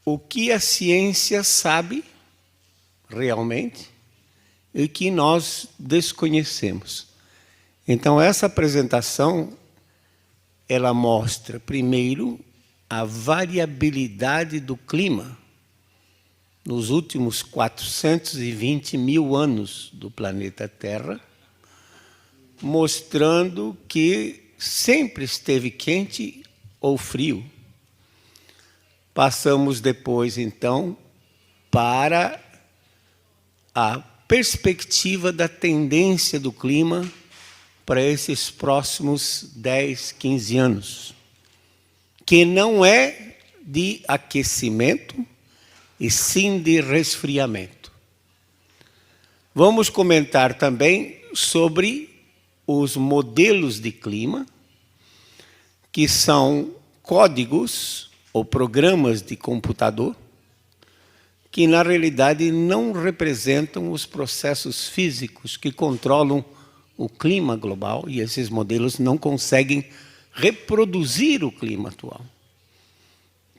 o que a ciência sabe realmente e que nós desconhecemos. Então, essa apresentação, ela mostra, primeiro, a variabilidade do clima nos últimos 420 mil anos do planeta Terra, mostrando que sempre esteve quente ou frio. Passamos depois, então, para a perspectiva da tendência do clima para esses próximos 10, 15 anos, que não é de aquecimento, e sim de resfriamento. Vamos comentar também sobre os modelos de clima, que são códigos ou programas de computador, que na realidade não representam os processos físicos que controlam o clima global, e esses modelos não conseguem reproduzir o clima atual.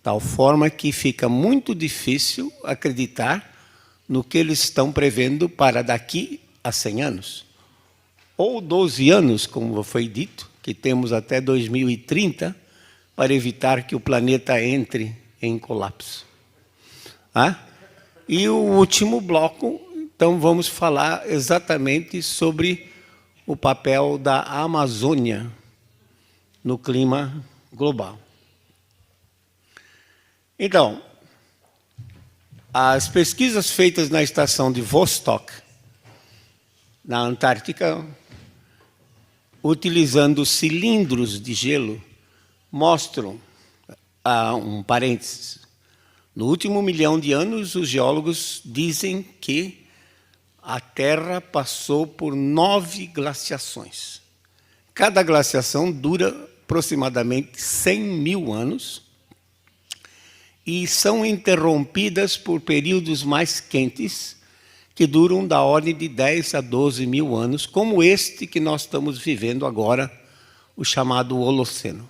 Tal forma que fica muito difícil acreditar no que eles estão prevendo para daqui a 100 anos. Ou 12 anos, como foi dito, que temos até 2030 para evitar que o planeta entre em colapso. E o último bloco, então vamos falar exatamente sobre o papel da Amazônia no clima global. Então, as pesquisas feitas na estação de Vostok, na Antártica, utilizando cilindros de gelo, mostram, um parênteses, no último 1 milhão de anos, os geólogos dizem que a Terra passou por 9 glaciações. Cada glaciação dura aproximadamente 100 mil anos, e são interrompidas por períodos mais quentes, que duram da ordem de 10 a 12 mil anos, como este que nós estamos vivendo agora, o chamado Holoceno.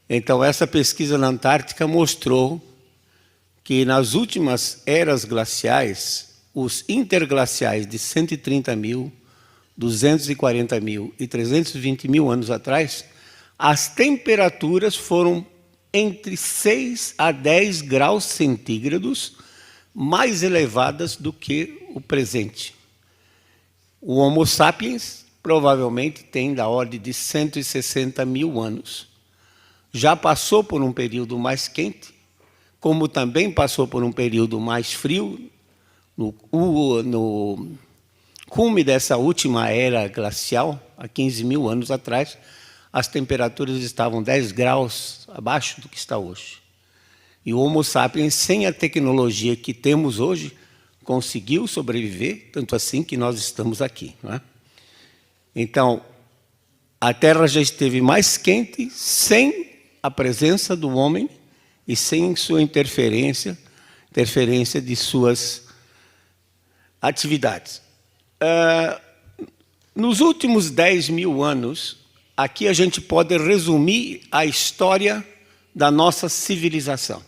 Então, essa pesquisa na Antártica mostrou que nas últimas eras glaciais, os interglaciais de 130 mil, 240 mil e 320 mil anos atrás, as temperaturas foram entre 6 a 10 graus centígrados mais elevadas do que o presente. O Homo sapiens provavelmente tem da ordem de 160 mil anos. Já passou por um período mais quente, como também passou por um período mais frio, no cume dessa última era glacial, há 15 mil anos atrás, as temperaturas estavam 10 graus abaixo do que está hoje. E o Homo sapiens, sem a tecnologia que temos hoje, conseguiu sobreviver, tanto assim que nós estamos aqui. Não é? Então, a Terra já esteve mais quente sem a presença do homem e sem sua interferência de suas atividades. Nos últimos 10 mil anos, aqui a gente pode resumir a história da nossa civilização.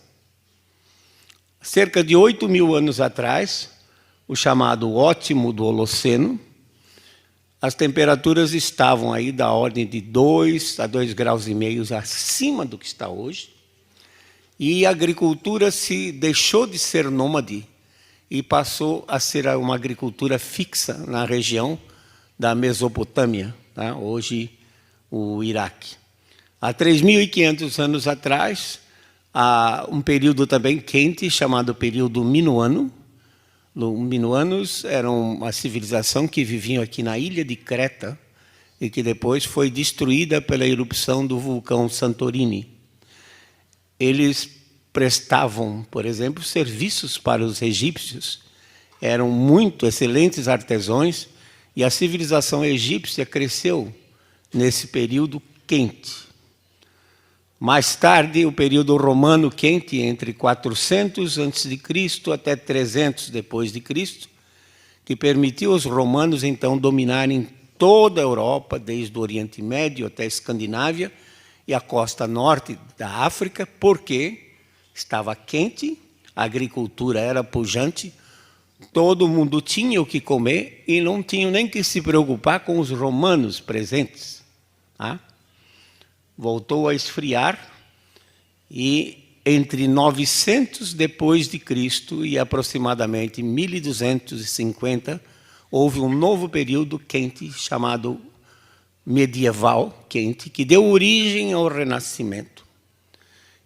Cerca de 8 mil anos atrás, o chamado ótimo do Holoceno, as temperaturas estavam aí da ordem de 2 a 2,5 graus acima do que está hoje, e a agricultura deixou de ser nômade e passou a ser uma agricultura fixa na região da Mesopotâmia, tá? Hoje o Iraque. Há 3.500 anos atrás, há um período também quente, chamado período Minoano. Os minoanos eram uma civilização que viviam aqui na ilha de Creta e que depois foi destruída pela erupção do vulcão Santorini. Eles prestavam, por exemplo, serviços para os egípcios, eram muito excelentes artesãos, e a civilização egípcia cresceu nesse período quente. Mais tarde, o período romano quente, entre 400 a.C. até 300 depois de Cristo, que permitiu aos romanos, então, dominarem toda a Europa, desde o Oriente Médio até a Escandinávia e a costa norte da África, porque estava quente, a agricultura era pujante, todo mundo tinha o que comer e não tinha nem que se preocupar com os romanos presentes. Tá? Voltou a esfriar e entre 900 depois de Cristo e aproximadamente 1250 houve um novo período quente chamado medieval quente, que deu origem ao Renascimento.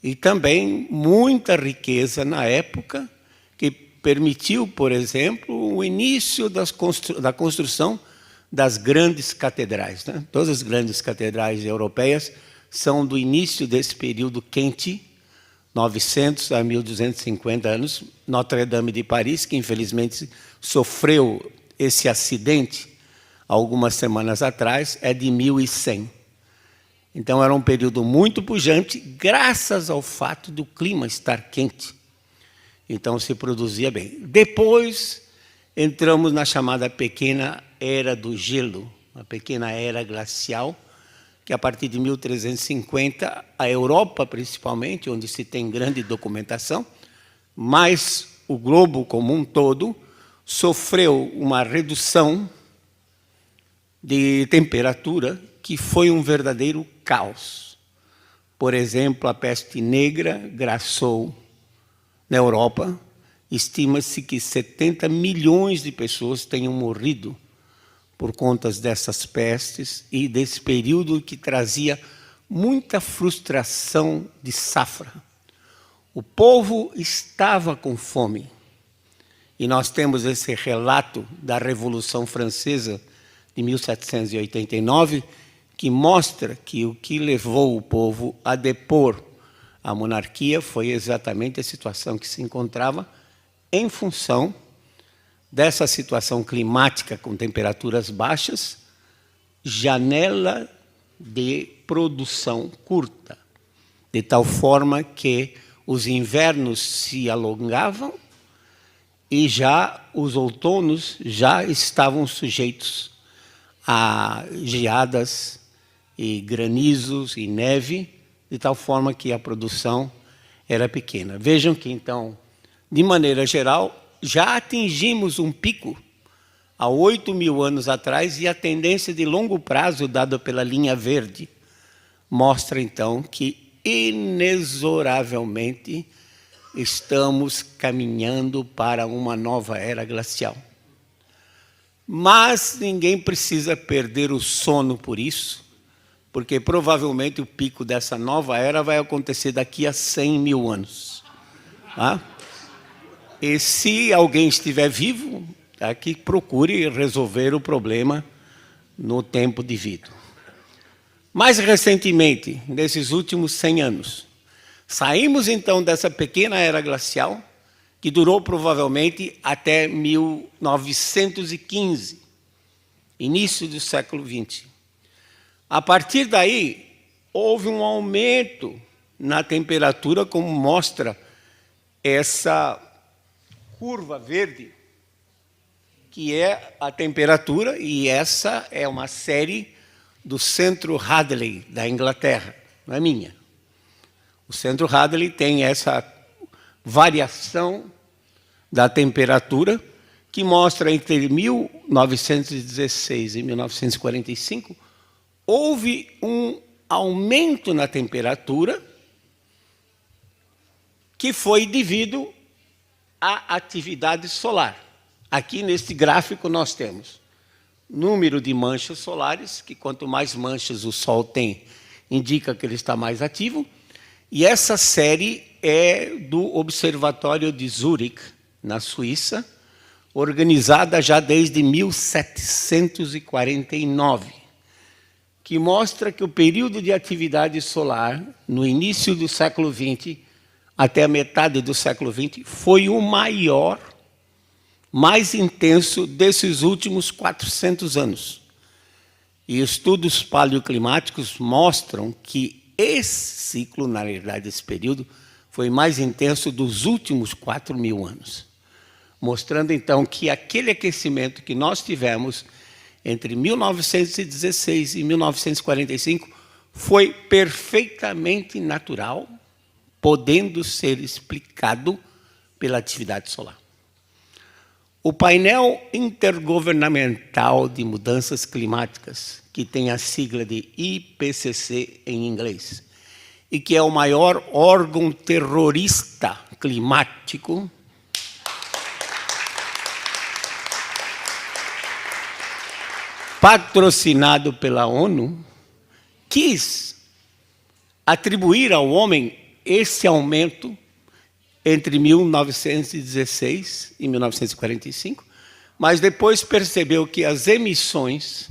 E também muita riqueza na época, que permitiu, por exemplo, o início da construção das grandes catedrais. Né? Todas as grandes catedrais europeias são do início desse período quente, 900 a 1250 anos. Notre-Dame de Paris, que infelizmente sofreu esse acidente algumas semanas atrás, é de 1100. Então, era um período muito pujante, graças ao fato do clima estar quente. Então, se produzia bem. Depois, entramos na chamada Pequena Era do Gelo, a Pequena Era Glacial, que a partir de 1350, a Europa, principalmente, onde se tem grande documentação, mas o globo como um todo, sofreu uma redução de temperatura que foi um verdadeiro caos. Por exemplo, a peste negra graçou na Europa. Estima-se que 70 milhões de pessoas tenham morrido por conta dessas pestes e desse período que trazia muita frustração de safra. O povo estava com fome. E nós temos esse relato da Revolução Francesa de 1789, que mostra que o que levou o povo a depor a monarquia foi exatamente a situação que se encontrava em função dessa situação climática com temperaturas baixas, janela de produção curta, de tal forma que os invernos se alongavam e já os outonos já estavam sujeitos a geadas e granizos e neve, de tal forma que a produção era pequena. Vejam que, então, de maneira geral, já atingimos um pico há 8.000 anos atrás e a tendência de longo prazo, dada pela linha verde, mostra, então, que inexoravelmente estamos caminhando para uma nova era glacial. Mas ninguém precisa perder o sono por isso, porque provavelmente o pico dessa nova era vai acontecer daqui a 100.000 anos. Tá? E se alguém estiver vivo, tá, que procure resolver o problema no tempo devido. Mais recentemente, nesses últimos 100 anos, saímos então dessa pequena era glacial, que durou provavelmente até 1915, início do século XX. A partir daí, houve um aumento na temperatura, como mostra essa curva verde, que é a temperatura, e essa é uma série do Centro Hadley, da Inglaterra, não é minha. O Centro Hadley tem essa variação da temperatura, que mostra entre 1916 e 1945, houve um aumento na temperatura que foi devido à atividade solar. Aqui neste gráfico nós temos número de manchas solares, que quanto mais manchas o Sol tem, indica que ele está mais ativo, e essa série é do Observatório de Zurique, na Suíça, organizada já desde 1749, que mostra que o período de atividade solar, no início do século XX até a metade do século XX, foi o maior, mais intenso desses últimos 400 anos. E estudos paleoclimáticos mostram que esse ciclo, na verdade, esse período, foi mais intenso dos últimos 4.000 anos. Mostrando, então, que aquele aquecimento que nós tivemos entre 1916 e 1945 foi perfeitamente natural, podendo ser explicado pela atividade solar. O painel intergovernamental de mudanças climáticas, que tem a sigla de IPCC em inglês, e que é o maior órgão terrorista climático, patrocinado pela ONU, quis atribuir ao homem esse aumento entre 1916 e 1945, mas depois percebeu que as emissões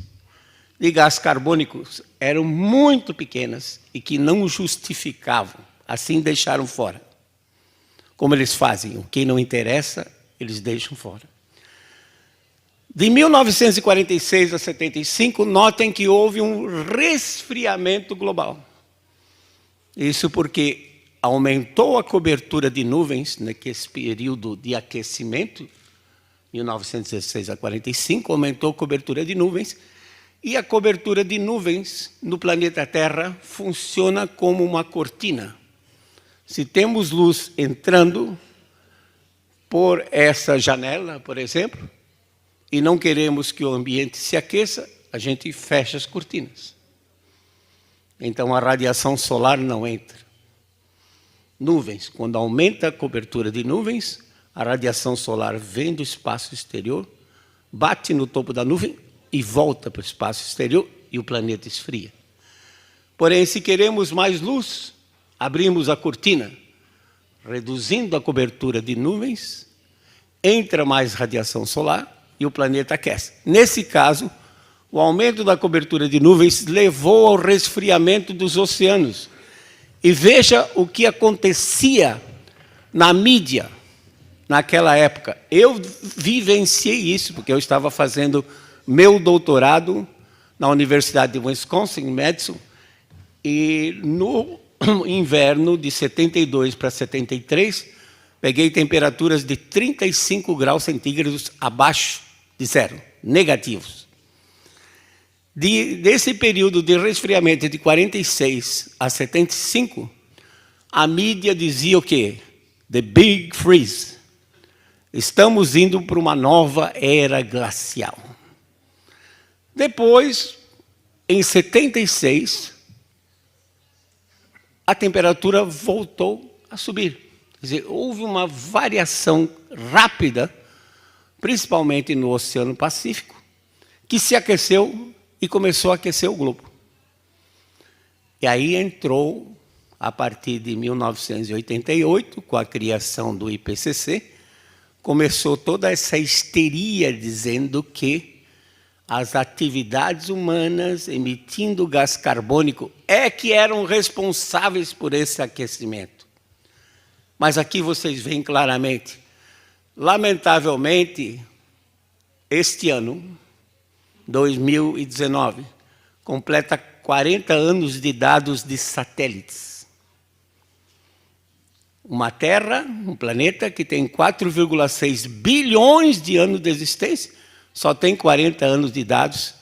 de gás carbônico eram muito pequenas e que não justificavam, assim deixaram fora. Como eles fazem, o que não interessa, eles deixam fora. De 1946 a 75, notem que houve um resfriamento global. Isso porque aumentou a cobertura de nuvens naquele período de aquecimento, 1916 a 45, aumentou a cobertura de nuvens, e a cobertura de nuvens no planeta Terra funciona como uma cortina. Se temos luz entrando por essa janela, por exemplo, e não queremos que o ambiente se aqueça, a gente fecha as cortinas. Então a radiação solar não entra. Nuvens, quando aumenta a cobertura de nuvens, a radiação solar vem do espaço exterior, bate no topo da nuvem e volta para o espaço exterior e o planeta esfria. Porém, se queremos mais luz, abrimos a cortina, reduzindo a cobertura de nuvens, entra mais radiação solar e o planeta aquece. Nesse caso, o aumento da cobertura de nuvens levou ao resfriamento dos oceanos. E veja o que acontecia na mídia naquela época. Eu vivenciei isso, porque eu estava fazendo meu doutorado na Universidade de Wisconsin, em Madison, e no inverno de 72 para 73, peguei temperaturas de 35 graus centígrados abaixo de zero, negativos. Desse período de resfriamento de 46 a 75, a mídia dizia o quê? The Big Freeze. Estamos indo para uma nova era glacial. Depois, em 76, a temperatura voltou a subir. Quer dizer, houve uma variação rápida, principalmente no Oceano Pacífico, que se aqueceu e começou a aquecer o globo. E aí entrou, a partir de 1988, com a criação do IPCC, começou toda essa histeria dizendo que as atividades humanas emitindo gás carbônico é que eram responsáveis por esse aquecimento. Mas aqui vocês veem claramente, lamentavelmente, este ano, 2019, completa 40 anos de dados de satélites. Uma Terra, um planeta que tem 4,6 bilhões de anos de existência, só tem 40 anos de dados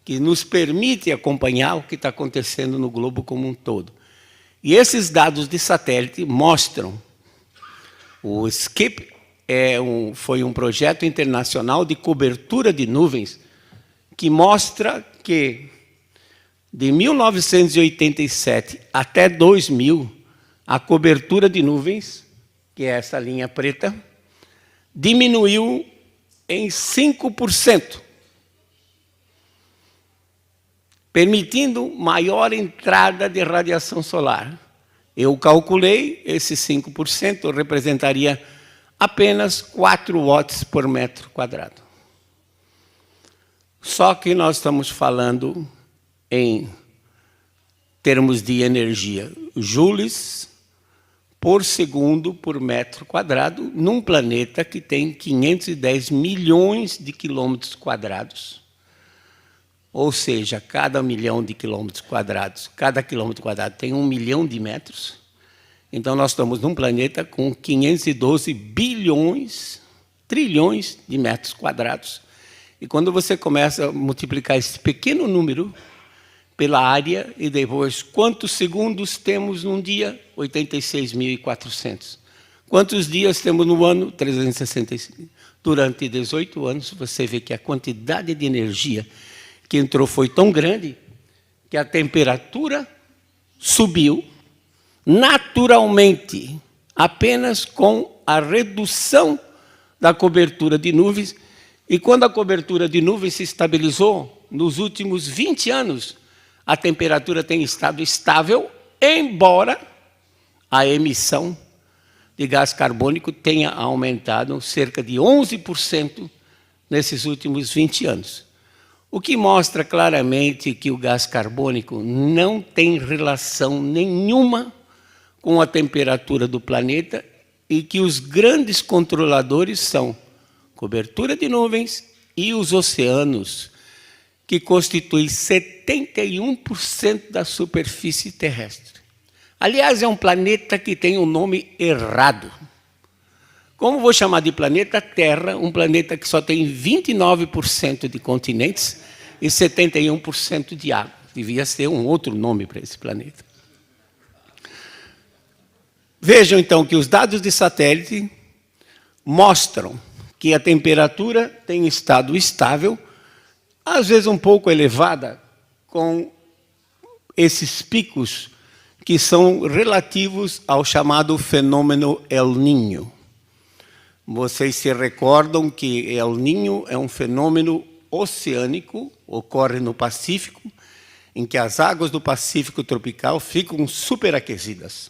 que nos permite acompanhar o que está acontecendo no globo como um todo. E esses dados de satélite mostram, o SCIP foi um projeto internacional de cobertura de nuvens que mostra que de 1987 até 2000, a cobertura de nuvens, que é essa linha preta, diminuiu em 5%, permitindo maior entrada de radiação solar. Eu calculei, esse 5% representaria apenas 4 watts por metro quadrado. Só que nós estamos falando em termos de energia, joules por segundo por metro quadrado, num planeta que tem 510 milhões de quilômetros quadrados. Ou seja, cada milhão de quilômetros quadrados, cada quilômetro quadrado tem 1 milhão de metros. Então, nós estamos num planeta com 512 bilhões, trilhões de metros quadrados. E quando você começa a multiplicar esse pequeno número pela área, e depois, quantos segundos temos num dia? 86.400. Quantos dias temos no ano? 365. Durante 18 anos, você vê que a quantidade de energia que entrou foi tão grande que a temperatura subiu naturalmente, apenas com a redução da cobertura de nuvens. E quando a cobertura de nuvens se estabilizou, nos últimos 20 anos, a temperatura tem estado estável, embora a emissão de gás carbônico tenha aumentado cerca de 11% nesses últimos 20 anos. O que mostra claramente que o gás carbônico não tem relação nenhuma com a temperatura do planeta e que os grandes controladores são cobertura de nuvens e os oceanos, que constituem 71% da superfície terrestre. Aliás, é um planeta que tem um nome errado. Como vou chamar de planeta Terra, um planeta que só tem 29% de continentes e 71% de água? Devia ser um outro nome para esse planeta. Vejam, então, que os dados de satélite mostram que a temperatura tem estado estável, às vezes um pouco elevada, com esses picos que são relativos ao chamado fenômeno El Niño. Vocês se recordam que El Niño é um fenômeno oceânico, ocorre no Pacífico, em que as águas do Pacífico tropical ficam superaquecidas.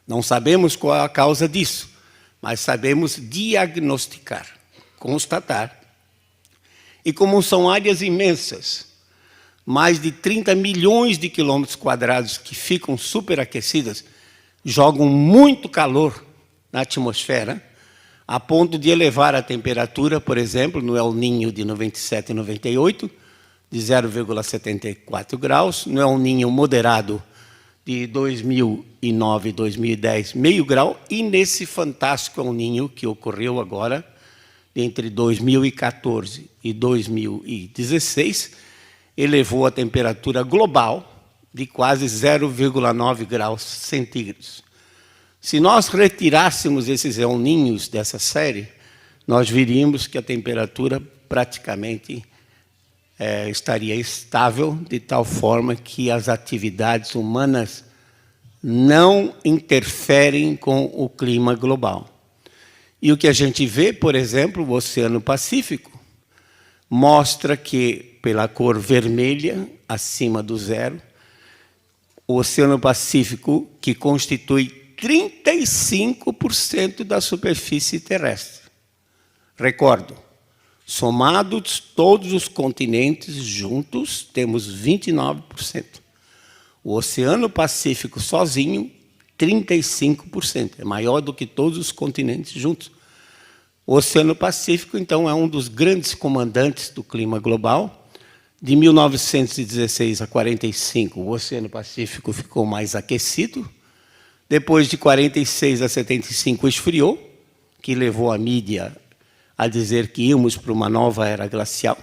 Não sabemos qual é a causa disso, mas sabemos diagnosticar, constatar. E como são áreas imensas, mais de 30 milhões de quilômetros quadrados que ficam superaquecidas, jogam muito calor na atmosfera, a ponto de elevar a temperatura, por exemplo, no El Niño de 97 e 98, de 0,74 graus, no El Niño moderado de 2009 e 2010, meio grau, e nesse fantástico El Niño que ocorreu agora, entre 2014 e 2016, elevou a temperatura global de quase 0,9 graus centígrados. Se nós retirássemos esses El Niños dessa série, nós veríamos que a temperatura praticamente estaria estável, de tal forma que as atividades humanas não interferem com o clima global. E o que a gente vê, por exemplo, o Oceano Pacífico, mostra que, pela cor vermelha, acima do zero, o Oceano Pacífico, que constitui 35% da superfície terrestre. Recordo, somados todos os continentes juntos, temos 29%. O Oceano Pacífico sozinho, 35%. É maior do que todos os continentes juntos. O Oceano Pacífico, então, é um dos grandes comandantes do clima global. De 1916 a 45, o Oceano Pacífico ficou mais aquecido. Depois de 46 a 75, esfriou, que levou a mídia a dizer que íamos para uma nova era glacial.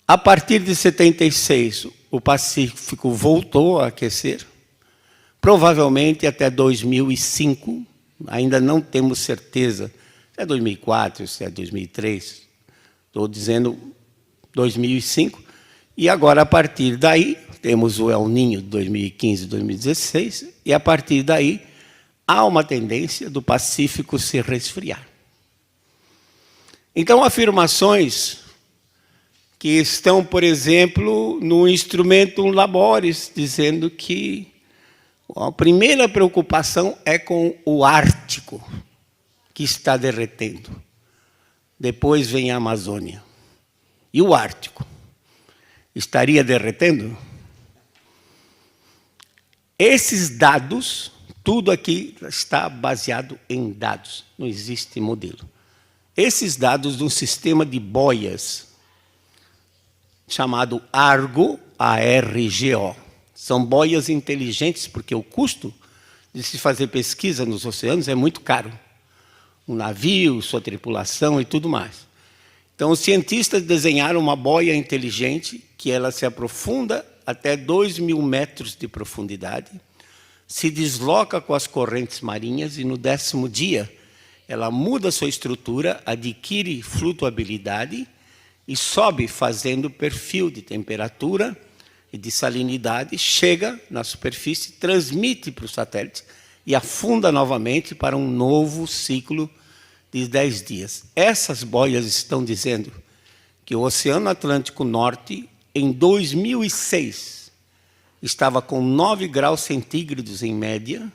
A partir de 76, o Pacífico voltou a aquecer. Provavelmente até 2005, ainda não temos certeza se é 2004, se é 2003, estou dizendo 2005, e agora, a partir daí, temos o El Niño de 2015 e 2016, e a partir daí, há uma tendência do Pacífico se resfriar. Então, afirmações que estão, por exemplo, no instrumento Labores, dizendo que a primeira preocupação é com o Ártico, que está derretendo. Depois vem a Amazônia. E o Ártico? Estaria derretendo? Esses dados, tudo aqui está baseado em dados, não existe modelo. Esses dados de um sistema de boias, chamado ARGO, A-R-G-O, são boias inteligentes, porque o custo de se fazer pesquisa nos oceanos é muito caro. Um navio, sua tripulação e tudo mais. Então, os cientistas desenharam uma boia inteligente que ela se aprofunda até 2.000 metros de profundidade, se desloca com as correntes marinhas e, no 10º dia, ela muda sua estrutura, adquire flutuabilidade e sobe fazendo perfil de temperatura e de salinidade, chega na superfície, transmite para o satélite e afunda novamente para um novo ciclo de 10 dias. Essas boias estão dizendo que o Oceano Atlântico Norte, em 2006, estava com 9 graus centígrados em média,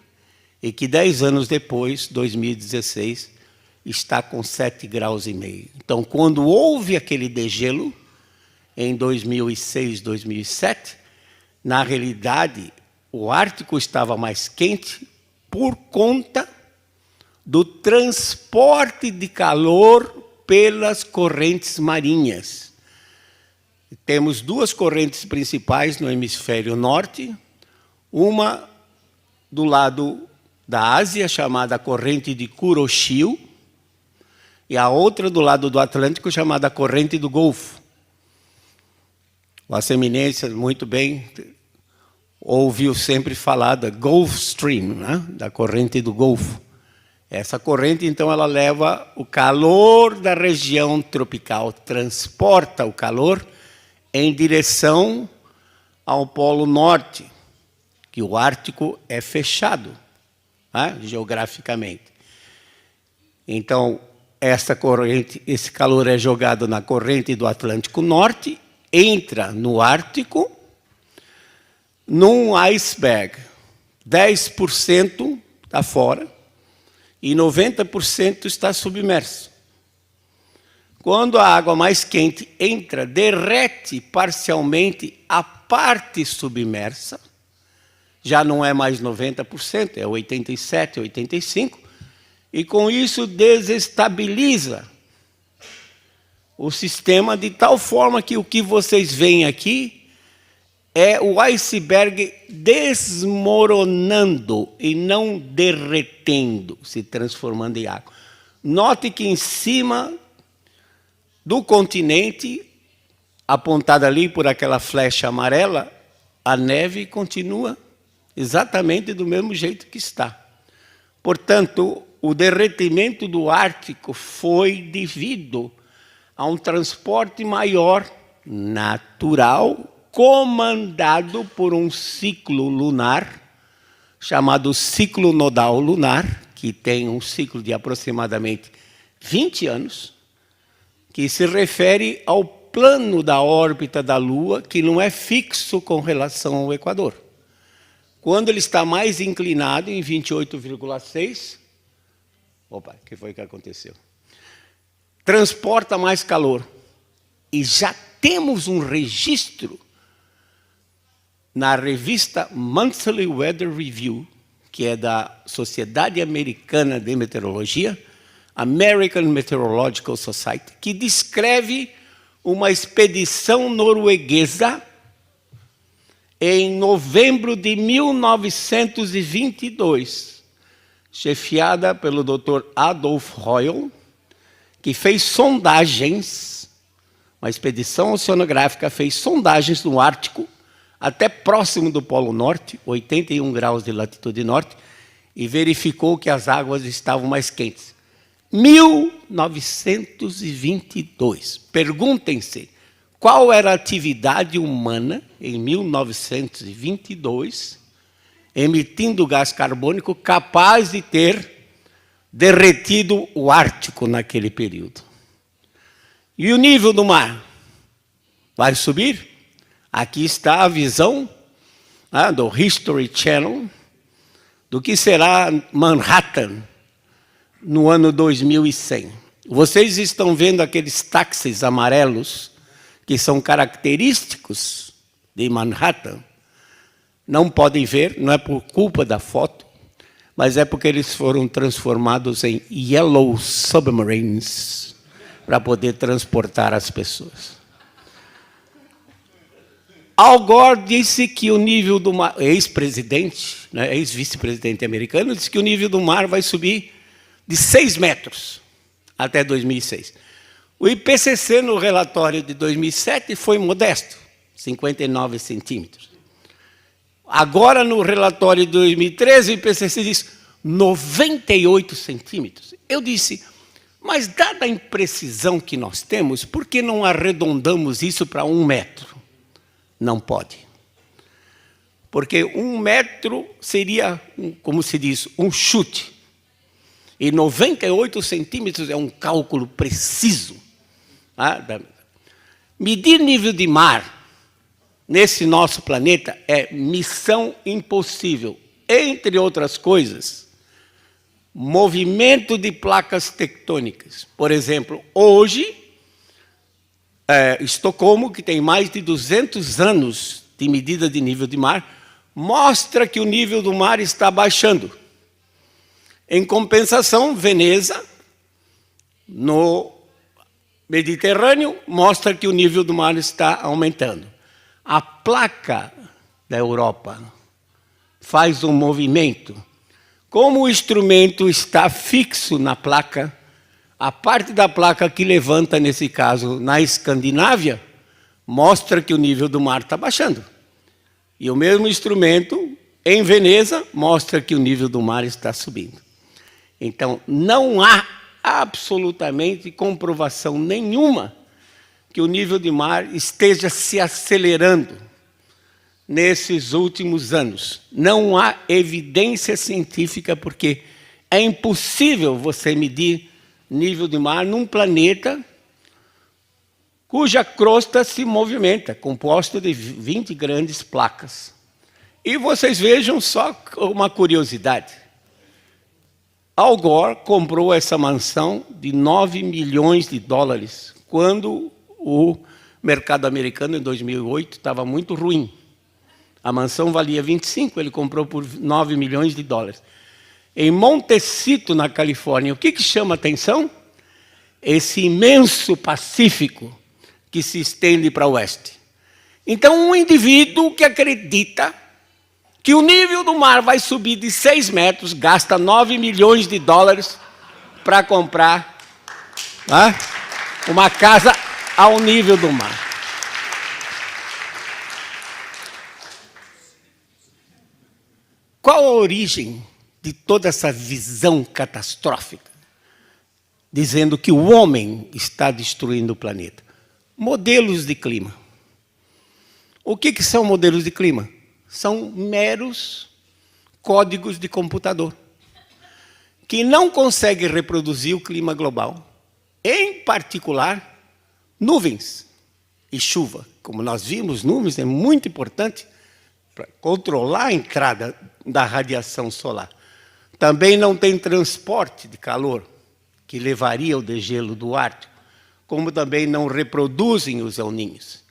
e que 10 anos depois, 2016, está com 7,5 graus. Então, quando houve aquele degelo, em 2006, 2007, na realidade, o Ártico estava mais quente por conta do transporte de calor pelas correntes marinhas. Temos 2 correntes principais no hemisfério norte, uma do lado da Ásia, chamada corrente de Kuroshio, e a outra do lado do Atlântico, chamada corrente do Golfo. Vossa Eminência, muito bem, ouviu sempre falar da Gulf Stream, né? Da corrente do Golfo. Essa corrente, então, ela leva o calor da região tropical, transporta o calor em direção ao Polo Norte, que o Ártico é fechado, né, geograficamente. Então, essa corrente, esse calor é jogado na corrente do Atlântico Norte, entra no Ártico, num iceberg. 10% está fora e 90% está submerso. Quando a água mais quente entra, derrete parcialmente a parte submersa, já não é mais 90%, é 87%, 85%, e com isso desestabiliza o sistema de tal forma que o que vocês veem aqui é o iceberg desmoronando e não derretendo, se transformando em água. Note que em cima do continente, apontada ali por aquela flecha amarela, a neve continua exatamente do mesmo jeito que está. Portanto, o derretimento do Ártico foi devido a um transporte maior, natural, comandado por um ciclo lunar, chamado ciclo nodal lunar, que tem um ciclo de aproximadamente 20 anos, que se refere ao plano da órbita da Lua, que não é fixo com relação ao Equador. Quando ele está mais inclinado, em 28,6, opa, o que foi que aconteceu? Transporta mais calor. E já temos um registro na revista Monthly Weather Review, que é da Sociedade Americana de Meteorologia, American Meteorological Society, que descreve uma expedição norueguesa em novembro de 1922, chefiada pelo Dr. Adolf Hoyle, que fez sondagens, uma expedição oceanográfica fez sondagens no Ártico, até próximo do Polo Norte, 81 graus de latitude norte, e verificou que as águas estavam mais quentes. 1922. Perguntem-se, qual era a atividade humana em 1922, emitindo gás carbônico capaz de ter derretido o Ártico naquele período? E o nível do mar vai subir? Aqui está a visão do History Channel do que será Manhattan no ano 2100. Vocês estão vendo aqueles táxis amarelos que são característicos de Manhattan? Não podem ver, não é por culpa da foto, mas é porque eles foram transformados em Yellow Submarines para poder transportar as pessoas. Al Gore disse que o nível do mar, ex-presidente, né, ex-vice-presidente americano, disse que o nível do mar vai subir de 6 metros até 2006. O IPCC, no relatório de 2007, foi modesto, 59 centímetros. Agora, no relatório de 2013, o IPCC diz 98 centímetros. Eu disse, mas dada a imprecisão que nós temos, por que não arredondamos isso para 1 metro? Não pode. Porque 1 metro seria, como se diz, um chute. E 98 centímetros é um cálculo preciso. Medir nível de mar nesse nosso planeta é missão impossível. Entre outras coisas, movimento de placas tectônicas. Por exemplo, hoje, Estocolmo, que tem mais de 200 anos de medida de nível de mar, mostra que o nível do mar está baixando. Em compensação, Veneza, no Mediterrâneo, mostra que o nível do mar está aumentando. A placa da Europa faz um movimento. Como o instrumento está fixo na placa, a parte da placa que levanta, nesse caso, na Escandinávia, mostra que o nível do mar está baixando. E o mesmo instrumento, em Veneza, mostra que o nível do mar está subindo. Então, não há absolutamente comprovação nenhuma que o nível de mar esteja se acelerando nesses últimos anos. Não há evidência científica, porque é impossível você medir nível de mar num planeta cuja crosta se movimenta, composta de 20 grandes placas. E vocês vejam só uma curiosidade. Al Gore comprou essa mansão de 9 milhões de dólares, quando o mercado americano, em 2008, estava muito ruim. A mansão valia 25, ele comprou por 9 milhões de dólares. Em Montecito, na Califórnia, o que chama atenção? Esse imenso Pacífico que se estende para o oeste. Então, um indivíduo que acredita que o nível do mar vai subir de 6 metros, gasta 9 milhões de dólares para comprar uma casa ao nível do mar. Qual a origem de toda essa visão catastrófica, dizendo que o homem está destruindo o planeta? Modelos de clima. O que são modelos de clima? São meros códigos de computador que não conseguem reproduzir o clima global, em particular, nuvens e chuva. Como nós vimos, nuvens é muito importante para controlar a entrada da radiação solar. Também não tem transporte de calor, que levaria o degelo do Ártico, como também não reproduzem os El Niños.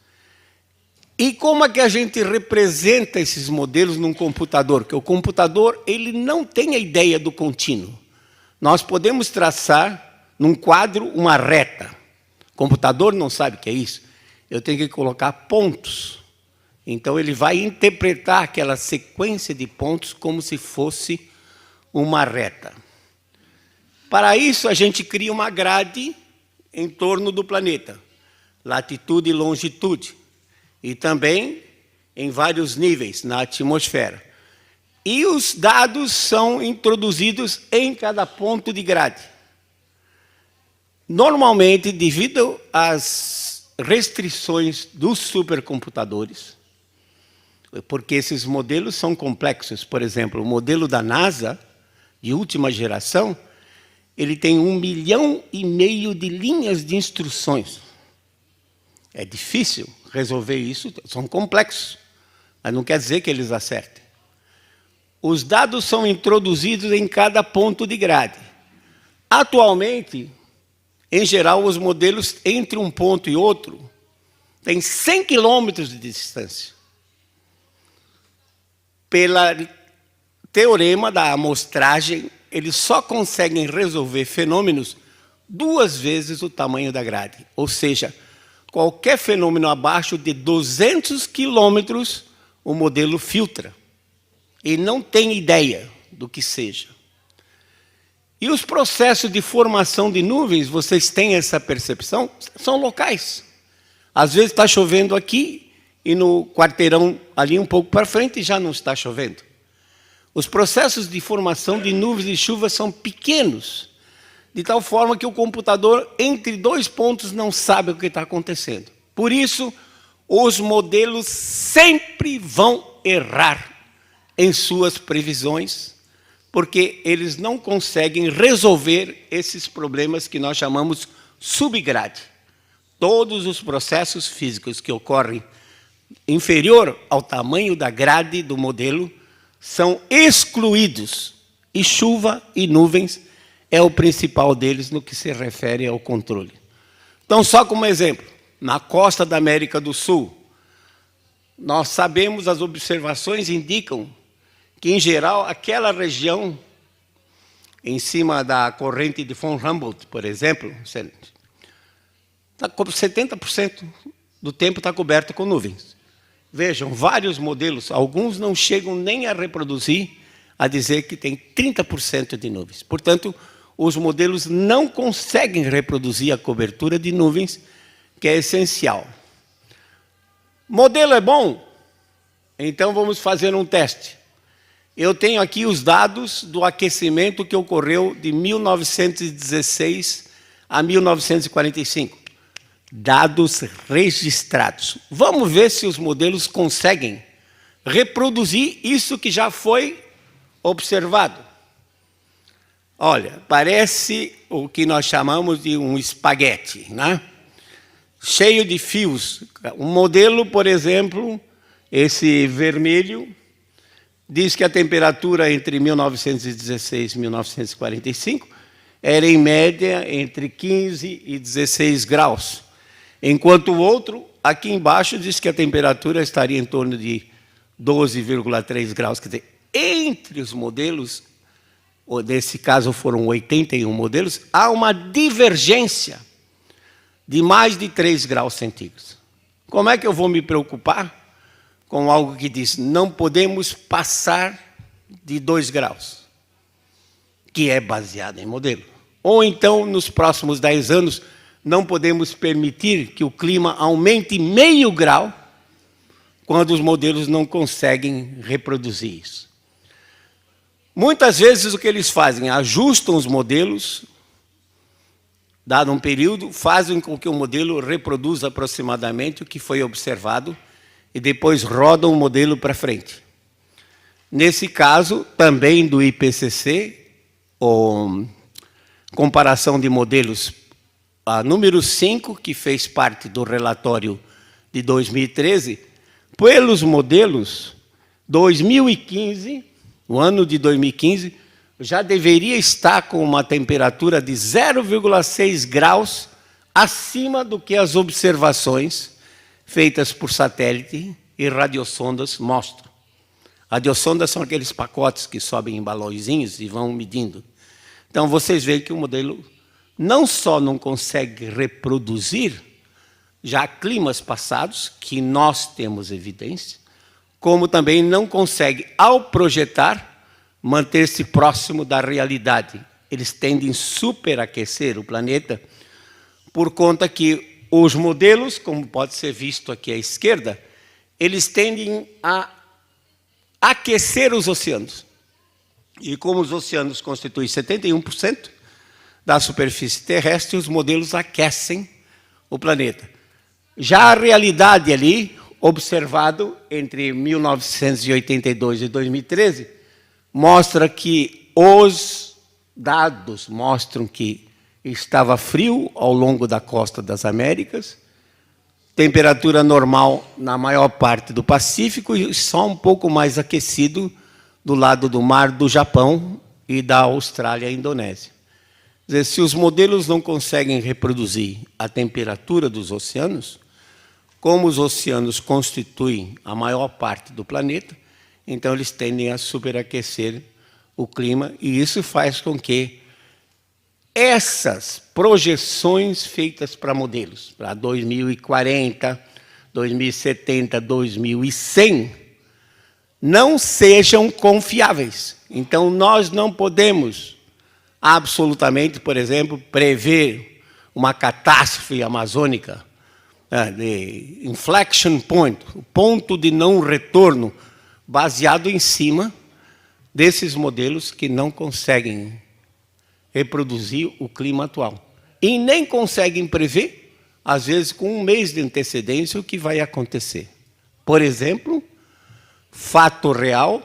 E como é que a gente representa esses modelos num computador? Porque o computador ele não tem a ideia do contínuo. Nós podemos traçar num quadro uma reta. O computador não sabe o que é isso. Eu tenho que colocar pontos. Então, ele vai interpretar aquela sequência de pontos como se fosse uma reta. Para isso, a gente cria uma grade em torno do planeta, latitude e longitude, e também em vários níveis na atmosfera. E os dados são introduzidos em cada ponto de grade. Normalmente, devido às restrições dos supercomputadores, porque esses modelos são complexos. Por exemplo, o modelo da NASA, de última geração, ele tem 1,5 milhão de linhas de instruções. É difícil resolver isso, são complexos, mas não quer dizer que eles acertem. Os dados são introduzidos em cada ponto de grade. Atualmente, em geral, os modelos entre um ponto e outro têm 100 quilômetros de distância. Pela teorema da amostragem, eles só conseguem resolver fenômenos 2 vezes o tamanho da grade. Ou seja, qualquer fenômeno abaixo de 200 quilômetros, o modelo filtra. E não tem ideia do que seja. E os processos de formação de nuvens, vocês têm essa percepção? São locais. Às vezes está chovendo aqui, e no quarteirão ali um pouco para frente já não está chovendo. Os processos de formação de nuvens de chuva são pequenos, de tal forma que o computador, entre dois pontos, não sabe o que está acontecendo. Por isso, os modelos sempre vão errar em suas previsões, porque eles não conseguem resolver esses problemas que nós chamamos subgrade. Todos os processos físicos que ocorrem inferior ao tamanho da grade do modelo são excluídos, e chuva e nuvens é o principal deles no que se refere ao controle. Então, só como exemplo, na costa da América do Sul, nós sabemos, as observações indicam que, em geral, aquela região, em cima da corrente de von Humboldt, por exemplo, 70% do tempo está coberto com nuvens. Vejam, vários modelos, alguns não chegam nem a reproduzir, a dizer que tem 30% de nuvens. Portanto, os modelos não conseguem reproduzir a cobertura de nuvens, que é essencial. Modelo é bom? Então vamos fazer um teste. Eu tenho aqui os dados do aquecimento que ocorreu de 1916 a 1945. Dados registrados. Vamos ver se os modelos conseguem reproduzir isso que já foi observado. Olha, parece o que nós chamamos de um espaguete, né? Cheio de fios. Um modelo, por exemplo, esse vermelho, diz que a temperatura entre 1916 e 1945 era, em média, entre 15 e 16 graus. Enquanto o outro, aqui embaixo, diz que a temperatura estaria em torno de 12,3 graus. Quer dizer, entre os modelos, ou nesse caso foram 81 modelos, há uma divergência de mais de 3 graus centígrados. Como é que eu vou me preocupar com algo que diz não podemos passar de 2 graus, que é baseado em modelo? Ou então, nos próximos 10 anos, não podemos permitir que o clima aumente meio grau, quando os modelos não conseguem reproduzir isso. Muitas vezes o que eles fazem, ajustam os modelos, dado um período, fazem com que o modelo reproduza aproximadamente o que foi observado e depois rodam o modelo para frente. Nesse caso, também do IPCC, ou comparação de modelos, a número 5, que fez parte do relatório de 2013, pelos modelos, 2015, o ano de 2015, já deveria estar com uma temperatura de 0,6 graus acima do que as observações feitas por satélite e radiosondas mostram. Radiosondas são aqueles pacotes que sobem em balõezinhos e vão medindo. Então, vocês veem que o modelo não só não consegue reproduzir já climas passados, que nós temos evidência, como também não consegue, ao projetar, manter-se próximo da realidade. Eles tendem a superaquecer o planeta, por conta que os modelos, como pode ser visto aqui à esquerda, eles tendem a aquecer os oceanos. E como os oceanos constituem 71% da superfície terrestre, os modelos aquecem o planeta. Já a realidade ali, observado entre 1982 e 2013, mostra que os dados mostram que estava frio ao longo da costa das Américas, temperatura normal na maior parte do Pacífico e só um pouco mais aquecido do lado do mar do Japão e da Austrália e Indonésia. Quer dizer, se os modelos não conseguem reproduzir a temperatura dos oceanos, como os oceanos constituem a maior parte do planeta, então eles tendem a superaquecer o clima, e isso faz com que essas projeções feitas para modelos, para 2040, 2070, 2100, não sejam confiáveis. Então, nós não podemos absolutamente, por exemplo, prever uma catástrofe amazônica de inflection point, o ponto de não retorno, baseado em cima desses modelos que não conseguem reproduzir o clima atual. E nem conseguem prever, às vezes com um mês de antecedência, o que vai acontecer. Por exemplo, fato real,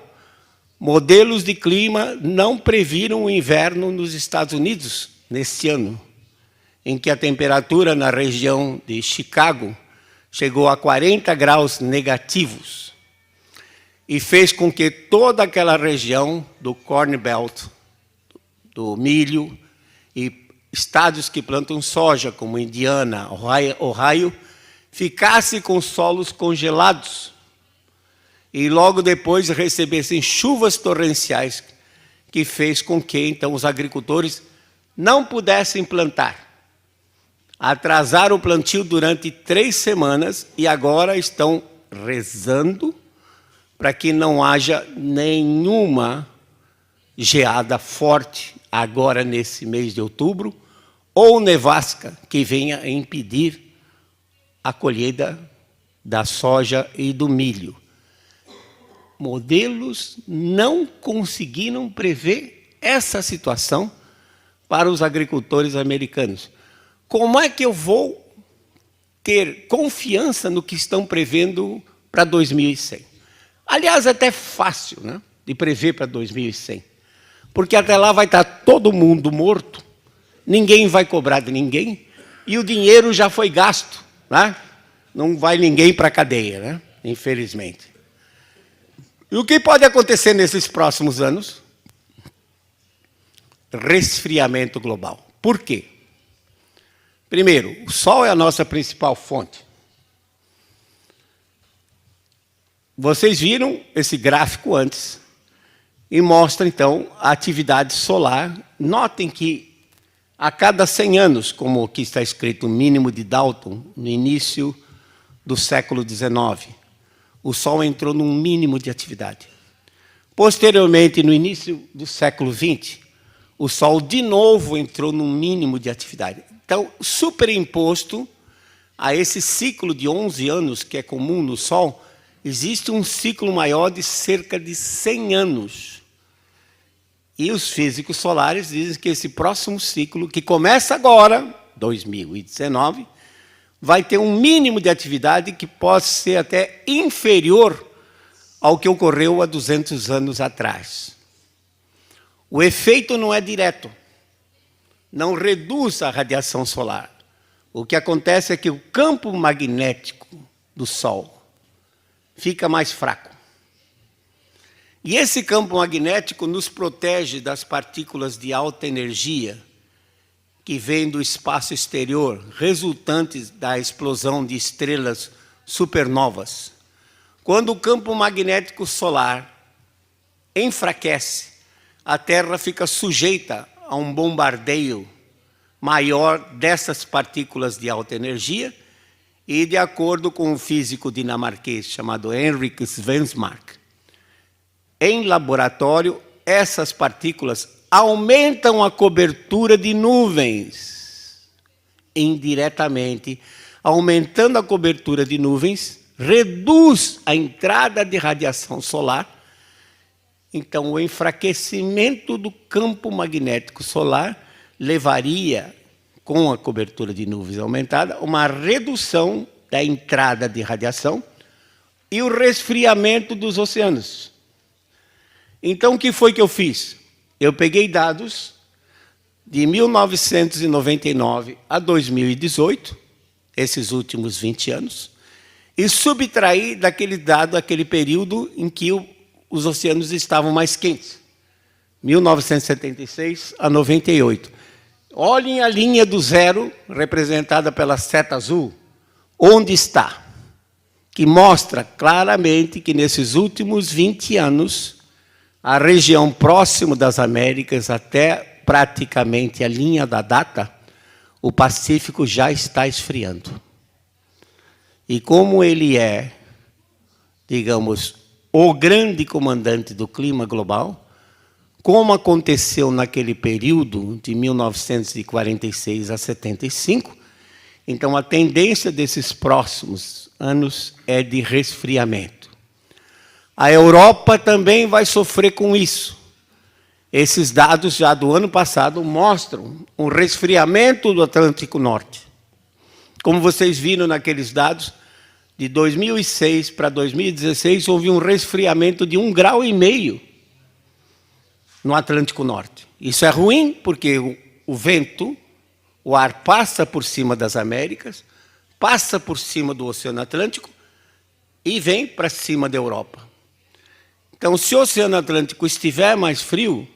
modelos de clima não previram o inverno nos Estados Unidos neste ano, em que a temperatura na região de Chicago chegou a 40 graus negativos e fez com que toda aquela região do Corn Belt, do milho, e estados que plantam soja, como Indiana, Ohio, ficasse com solos congelados e logo depois recebessem chuvas torrenciais, que fez com que, então, os agricultores não pudessem plantar. Atrasaram o plantio durante 3 semanas e agora estão rezando para que não haja nenhuma geada forte agora nesse mês de outubro ou nevasca que venha a impedir a colheita da soja e do milho. Modelos não conseguiram prever essa situação para os agricultores americanos. Como é que eu vou ter confiança no que estão prevendo para 2100? Aliás, é até fácil, né, de prever para 2100, porque até lá vai estar todo mundo morto, ninguém vai cobrar de ninguém, e o dinheiro já foi gasto, né? Não vai ninguém para a cadeia, né? Infelizmente. E o que pode acontecer nesses próximos anos? Resfriamento global. Por quê? Primeiro, o Sol é a nossa principal fonte. Vocês viram esse gráfico antes e mostra, então, a atividade solar. Notem que a cada 100 anos, como aqui está escrito o mínimo de Dalton, no início do século XIX, o Sol entrou num mínimo de atividade. Posteriormente, no início do século XX, o Sol de novo entrou num mínimo de atividade. Então, superimposto a esse ciclo de 11 anos que é comum no Sol, existe um ciclo maior de cerca de 100 anos. E os físicos solares dizem que esse próximo ciclo, que começa agora, 2019, vai ter um mínimo de atividade que pode ser até inferior ao que ocorreu há 200 anos atrás. O efeito não é direto, não reduz a radiação solar. O que acontece é que o campo magnético do Sol fica mais fraco. E esse campo magnético nos protege das partículas de alta energia que vêm do espaço exterior, resultantes da explosão de estrelas supernovas. Quando o campo magnético solar enfraquece, a Terra fica sujeita a um bombardeio maior dessas partículas de alta energia e, de acordo com um físico dinamarquês chamado Henrik Svensmark, em laboratório, essas partículas aumentam a cobertura de nuvens. Indiretamente, aumentando a cobertura de nuvens, reduz a entrada de radiação solar. Então, o enfraquecimento do campo magnético solar levaria, com a cobertura de nuvens aumentada, uma redução da entrada de radiação e o resfriamento dos oceanos. Então, o que foi que eu fiz? Eu peguei dados de 1999 a 2018, esses últimos 20 anos, e subtraí daquele dado aquele período em que os oceanos estavam mais quentes, 1976 a 98. Olhem a linha do zero, representada pela seta azul, onde está, que mostra claramente que nesses últimos 20 anos, a região próxima das Américas, até praticamente a linha da data, o Pacífico já está esfriando. E como ele é, digamos, o grande comandante do clima global, como aconteceu naquele período de 1946 a 75, Então, a tendência desses próximos anos é de resfriamento. A Europa também vai sofrer com isso. Esses dados já do ano passado mostram um resfriamento do Atlântico Norte. Como vocês viram naqueles dados, de 2006 para 2016, houve um resfriamento de 1,5 grau no Atlântico Norte. Isso é ruim, porque o vento, o ar passa por cima das Américas, passa por cima do Oceano Atlântico e vem para cima da Europa. Então, se o Oceano Atlântico estiver mais frio,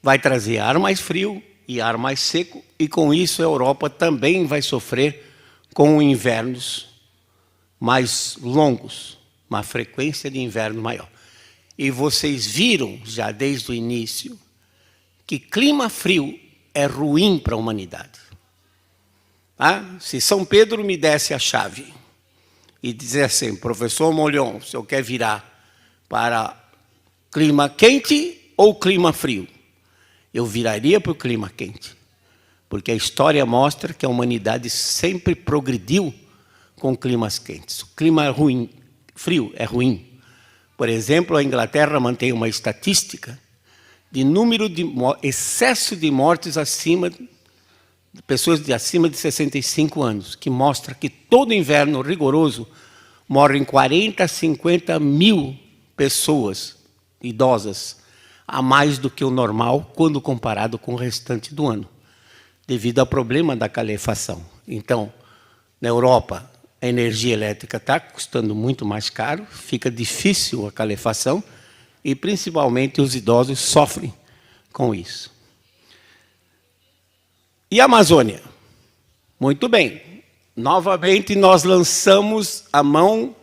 vai trazer ar mais frio e ar mais seco, e com isso a Europa também vai sofrer com invernos mais longos, uma frequência de inverno maior. E vocês viram, já desde o início, que clima frio é ruim para a humanidade. Se São Pedro me desse a chave e dizer assim, professor Molhon, o senhor quer virar para clima quente ou clima frio? Eu viraria para o clima quente, porque a história mostra que a humanidade sempre progrediu com climas quentes. O clima frio é ruim. Por exemplo, a Inglaterra mantém uma estatística de número de excesso de mortes de pessoas acima de 65 anos, que mostra que todo inverno rigoroso morrem 40 a 50 mil pessoas idosas, a mais do que o normal, quando comparado com o restante do ano, devido ao problema da calefação. Então, na Europa, a energia elétrica está custando muito mais caro, fica difícil a calefação e, principalmente, os idosos sofrem com isso. E a Amazônia? Muito bem. Novamente, nós lançamos a mão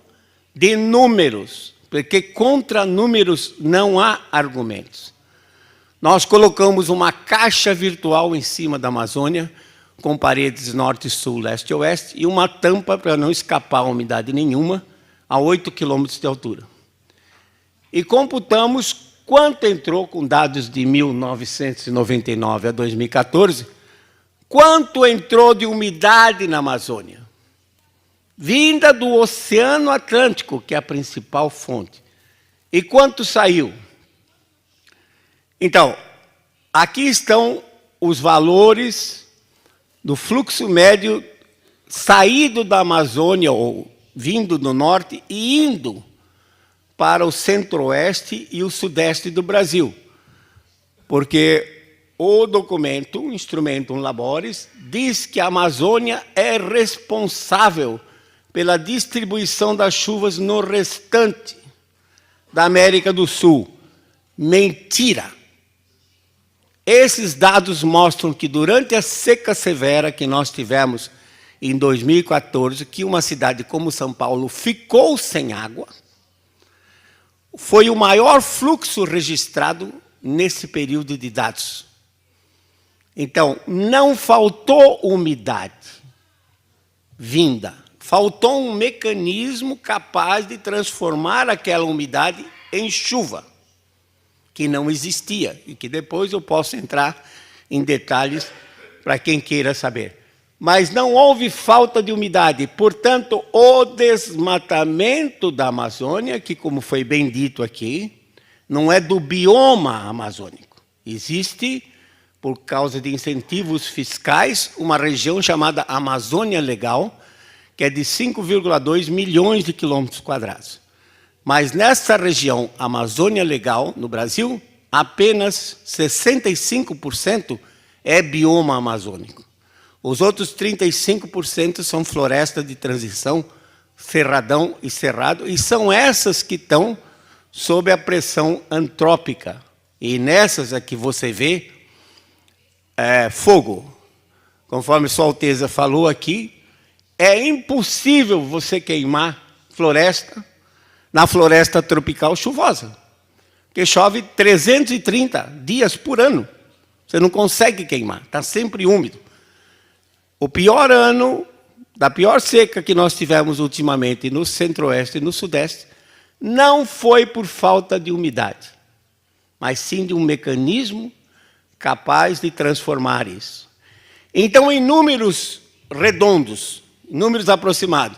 de números, porque contra números não há argumentos. Nós colocamos uma caixa virtual em cima da Amazônia, com paredes norte, sul, leste e oeste, e uma tampa para não escapar umidade nenhuma, a 8 quilômetros de altura. E computamos quanto entrou, com dados de 1999 a 2014, quanto entrou de umidade na Amazônia, vinda do Oceano Atlântico, que é a principal fonte. E quanto saiu? Então, aqui estão os valores do fluxo médio saído da Amazônia, ou vindo do norte, e indo para o centro-oeste e o sudeste do Brasil. Porque o documento, Instrumentum Laboris, diz que a Amazônia é responsável pela distribuição das chuvas no restante da América do Sul. Mentira! Esses dados mostram que durante a seca severa que nós tivemos em 2014, que uma cidade como São Paulo ficou sem água, foi o maior fluxo registrado nesse período de dados. Então, não faltou umidade vinda, faltou um mecanismo capaz de transformar aquela umidade em chuva, que não existia, e que depois eu posso entrar em detalhes para quem queira saber. Mas não houve falta de umidade, portanto, o desmatamento da Amazônia, que, como foi bem dito aqui, não é do bioma amazônico. Existe, por causa de incentivos fiscais, uma região chamada Amazônia Legal, que é de 5,2 milhões de quilômetros quadrados. Mas nessa região Amazônia Legal, no Brasil, apenas 65% é bioma amazônico. Os outros 35% são floresta de transição, cerradão e cerrado, e são essas que estão sob a pressão antrópica. E nessas é que você vê fogo. Conforme Sua Alteza falou aqui, é impossível você queimar floresta na floresta tropical chuvosa, porque chove 330 dias por ano. Você não consegue queimar, está sempre úmido. O pior ano, da pior seca que nós tivemos ultimamente no centro-oeste e no sudeste, não foi por falta de umidade, mas sim de um mecanismo capaz de transformar isso. Então, em números redondos, números aproximados.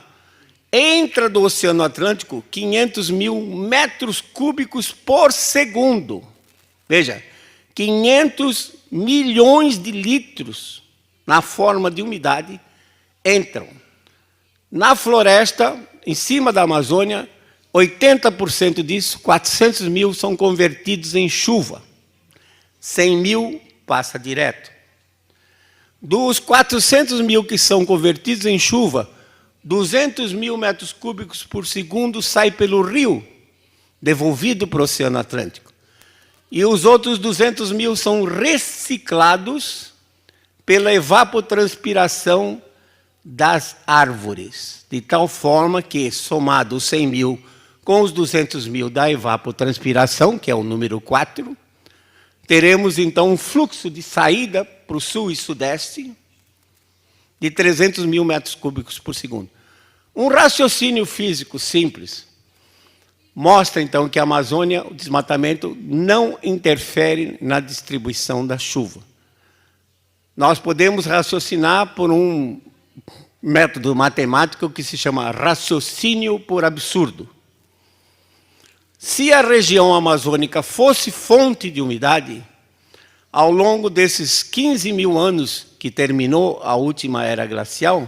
Entra do Oceano Atlântico 500 mil metros cúbicos por segundo. Veja, 500 milhões de litros na forma de umidade entram. Na floresta, em cima da Amazônia, 80% disso, 400 mil, são convertidos em chuva. 100 mil passa direto. Dos 400 mil que são convertidos em chuva, 200 mil metros cúbicos por segundo sai pelo rio, devolvido para o Oceano Atlântico. E os outros 200 mil são reciclados pela evapotranspiração das árvores, de tal forma que, somado os 100 mil com os 200 mil da evapotranspiração, que é o número 4, teremos, então, um fluxo de saída para o sul e sudeste de 300 mil metros cúbicos por segundo. Um raciocínio físico simples mostra, então, que a Amazônia, o desmatamento, não interfere na distribuição da chuva. Nós podemos raciocinar por um método matemático que se chama raciocínio por absurdo. Se a região amazônica fosse fonte de umidade, ao longo desses 15 mil anos que terminou a última era glacial,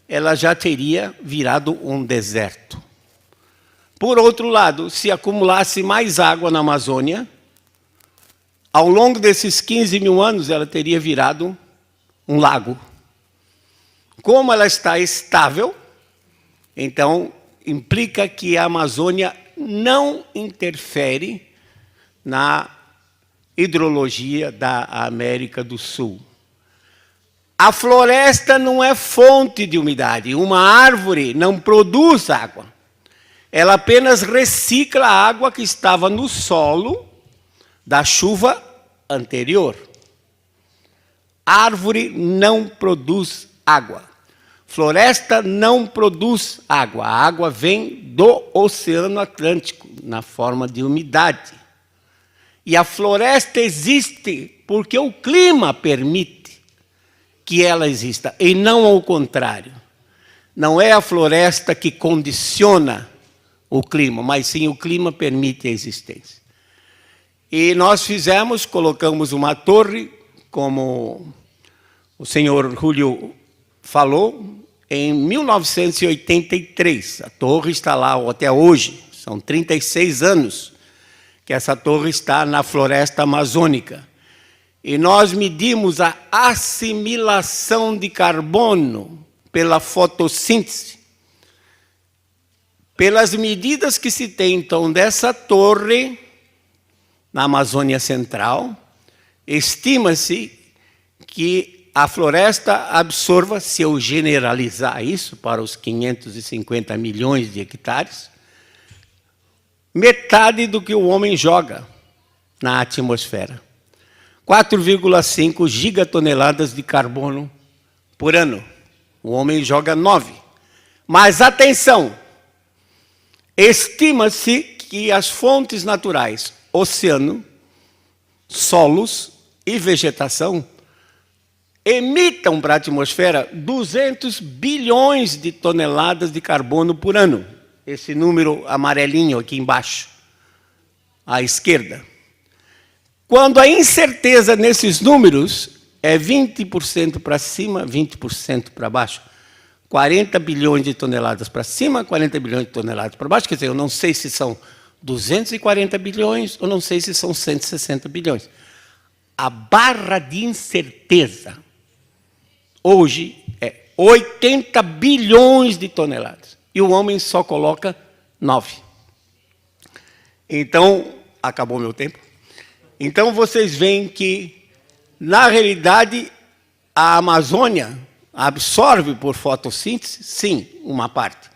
ela já teria virado um deserto. Por outro lado, se acumulasse mais água na Amazônia, ao longo desses 15 mil anos ela teria virado um lago. Como ela está estável, então implica que a Amazônia não interfere na hidrologia da América do Sul. A floresta não é fonte de umidade. Uma árvore não produz água. Ela apenas recicla a água que estava no solo da chuva anterior. A árvore não produz água. Floresta não produz água. A água vem do Oceano Atlântico, na forma de umidade. E a floresta existe porque o clima permite que ela exista, e não ao contrário. Não é a floresta que condiciona o clima, mas sim o clima permite a existência. E nós colocamos uma torre, como o senhor Julio falou, em 1983. A torre está lá até hoje, são 36 anos que essa torre está na floresta amazônica. E nós medimos a assimilação de carbono pela fotossíntese. Pelas medidas que se tem, então, dessa torre na Amazônia Central, estima-se que a floresta absorva, se eu generalizar isso para os 550 milhões de hectares, metade do que o homem joga na atmosfera. 4,5 gigatoneladas de carbono por ano. O homem joga 9. Mas, atenção, estima-se que as fontes naturais, oceano, solos e vegetação, emitam para a atmosfera 200 bilhões de toneladas de carbono por ano. Esse número amarelinho aqui embaixo, à esquerda. Quando a incerteza nesses números é 20% para cima, 20% para baixo. 40 bilhões de toneladas para cima, 40 bilhões de toneladas para baixo. Quer dizer, eu não sei se são 240 bilhões ou não sei se são 160 bilhões. A barra de incerteza hoje é 80 bilhões de toneladas. E o homem só coloca 9. Então, acabou meu tempo. Então, vocês veem que, na realidade, a Amazônia absorve por fotossíntese, sim, uma parte.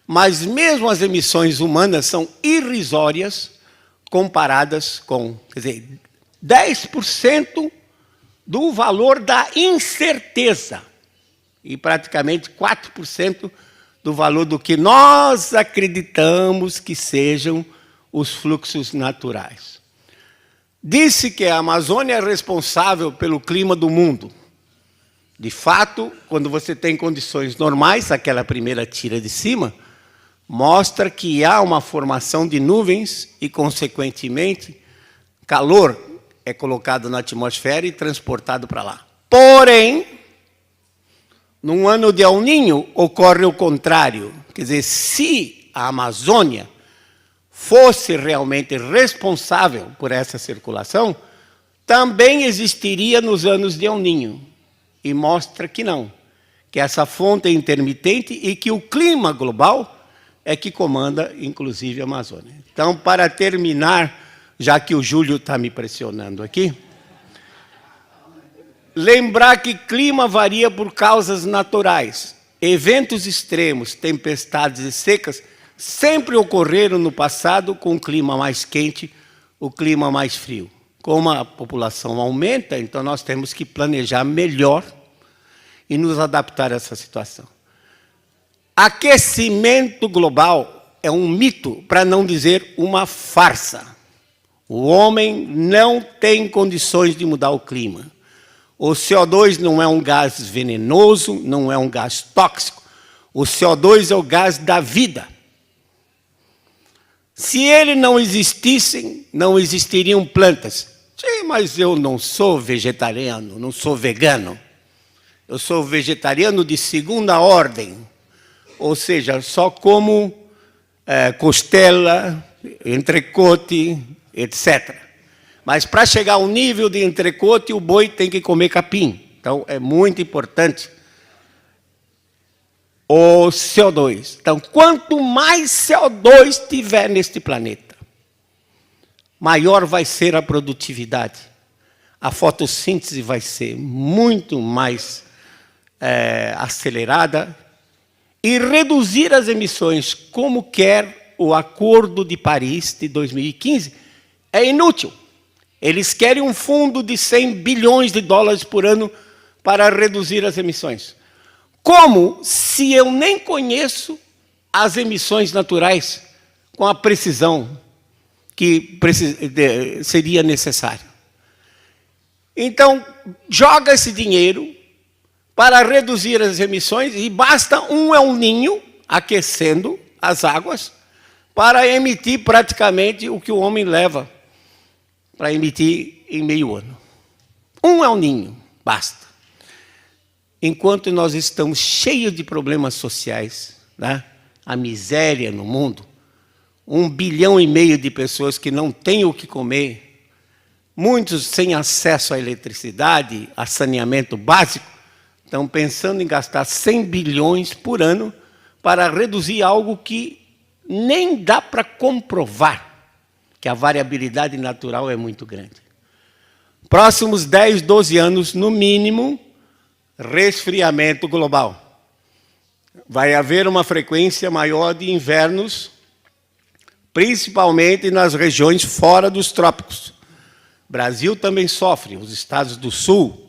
Mas mesmo as emissões humanas são irrisórias comparadas com, quer dizer, 10% do valor da incerteza e praticamente 4% do valor do que nós acreditamos que sejam os fluxos naturais. Disse que a Amazônia é responsável pelo clima do mundo. De fato, quando você tem condições normais, aquela primeira tira de cima, mostra que há uma formação de nuvens e, consequentemente, calor é colocado na atmosfera e transportado para lá. Porém, num ano de El Niño, ocorre o contrário. Quer dizer, se a Amazônia fosse realmente responsável por essa circulação, também existiria nos anos de El Niño. E mostra que não, que essa fonte é intermitente e que o clima global é que comanda, inclusive, a Amazônia. Então, para terminar, já que o Júlio está me pressionando aqui, lembrar que clima varia por causas naturais. Eventos extremos, tempestades e secas, sempre ocorreram no passado com o clima mais quente, o clima mais frio. Como a população aumenta, então nós temos que planejar melhor e nos adaptar a essa situação. Aquecimento global é um mito, para não dizer uma farsa. O homem não tem condições de mudar o clima. O CO2 não é um gás venenoso, não é um gás tóxico. O CO2 é o gás da vida. Se ele não existisse, não existiriam plantas. Sim, mas eu não sou vegetariano, não sou vegano. Eu sou vegetariano de segunda ordem, ou seja, só como costela, entrecote, etc. Mas para chegar ao nível de entrecote, o boi tem que comer capim. Então, é muito importante o CO2. Então, quanto mais CO2 tiver neste planeta, maior vai ser a produtividade. A fotossíntese vai ser muito mais acelerada e reduzir as emissões, como quer o Acordo de Paris de 2015, é inútil. Eles querem um fundo de 100 bilhões de dólares por ano para reduzir as emissões. Como se eu nem conheço as emissões naturais com a precisão que seria necessária? Então, joga esse dinheiro para reduzir as emissões e basta um El Niño aquecendo as águas para emitir praticamente o que o homem leva para emitir em meio ano. Um El Niño, basta. Enquanto nós estamos cheios de problemas sociais, né? A miséria no mundo, 1,5 bilhão de pessoas que não têm o que comer, muitos sem acesso à eletricidade, a saneamento básico, estão pensando em gastar 100 bilhões por ano para reduzir algo que nem dá para comprovar, que a variabilidade natural é muito grande. Próximos 10, 12 anos, no mínimo, resfriamento global. Vai haver uma frequência maior de invernos, principalmente nas regiões fora dos trópicos. Brasil também sofre, os estados do sul,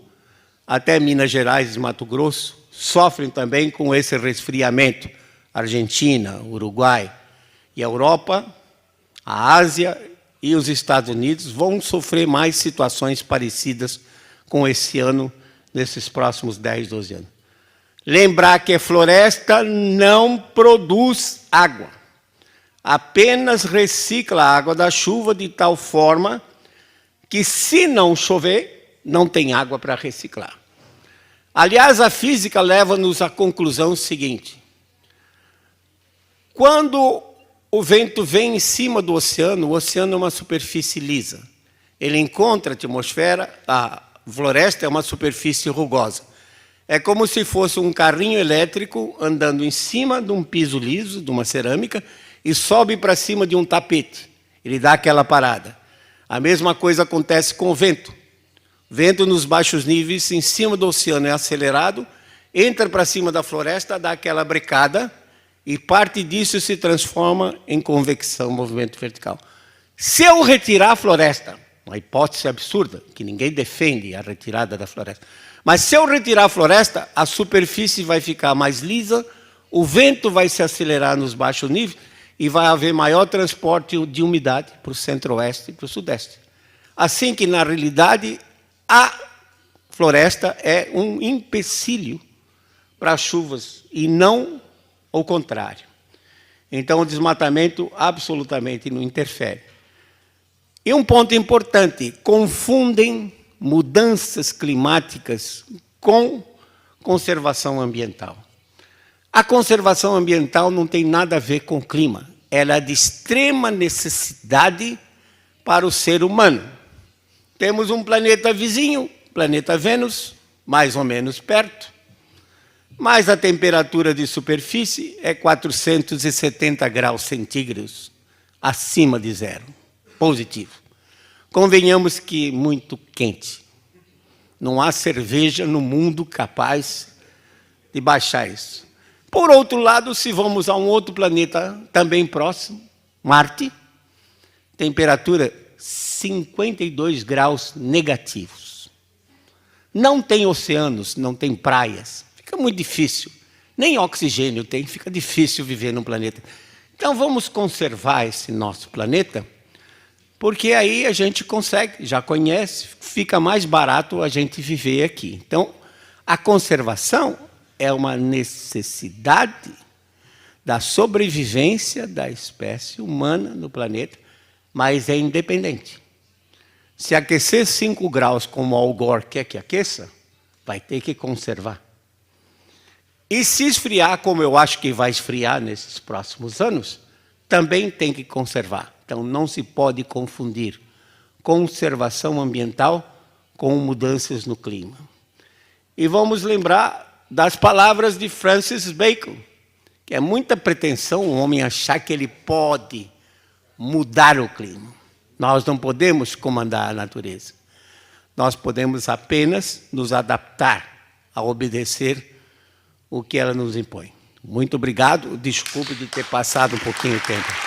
até Minas Gerais e Mato Grosso, sofrem também com esse resfriamento. Argentina, Uruguai e a Europa, a Ásia e os Estados Unidos vão sofrer mais situações parecidas com esse ano, nesses próximos 10, 12 anos. Lembrar que a floresta não produz água, apenas recicla a água da chuva de tal forma que, se não chover, não tem água para reciclar. Aliás, a física leva-nos à conclusão seguinte: quando o vento vem em cima do oceano, o oceano é uma superfície lisa. Ele encontra a atmosfera, a floresta é uma superfície rugosa. É como se fosse um carrinho elétrico andando em cima de um piso liso, de uma cerâmica, e sobe para cima de um tapete. Ele dá aquela parada. A mesma coisa acontece com o vento. Vento nos baixos níveis, em cima do oceano, é acelerado, entra para cima da floresta, dá aquela brecada, e parte disso se transforma em convecção, movimento vertical. Se eu retirar a floresta, uma hipótese absurda, que ninguém defende a retirada da floresta, mas se eu retirar a floresta, a superfície vai ficar mais lisa, o vento vai se acelerar nos baixos níveis e vai haver maior transporte de umidade para o centro-oeste e para o sudeste. Assim que, na realidade, a floresta é um empecilho para as chuvas e não o contrário. Então, o desmatamento absolutamente não interfere. E um ponto importante, confundem mudanças climáticas com conservação ambiental. A conservação ambiental não tem nada a ver com o clima. Ela é de extrema necessidade para o ser humano. Temos um planeta vizinho, planeta Vênus, mais ou menos perto, mas a temperatura de superfície é 470 graus centígrados, acima de zero, positivo. Convenhamos que muito quente. Não há cerveja no mundo capaz de baixar isso. Por outro lado, se vamos a um outro planeta também próximo, Marte, temperatura 52 graus negativos. Não tem oceanos, não tem praias. Fica muito difícil. Nem oxigênio tem, fica difícil viver num planeta. Então vamos conservar esse nosso planeta, porque aí a gente consegue, já conhece, fica mais barato a gente viver aqui. Então, a conservação é uma necessidade da sobrevivência da espécie humana no planeta, mas é independente. Se aquecer 5 graus, como Al Gore quer que aqueça, vai ter que conservar. E se esfriar, como eu acho que vai esfriar nesses próximos anos, também tem que conservar. Então, não se pode confundir conservação ambiental com mudanças no clima. E vamos lembrar das palavras de Francis Bacon, que é muita pretensão o homem achar que ele pode mudar o clima. Nós não podemos comandar a natureza. Nós podemos apenas nos adaptar a obedecer o que ela nos impõe. Muito obrigado. Desculpe de ter passado um pouquinho de tempo.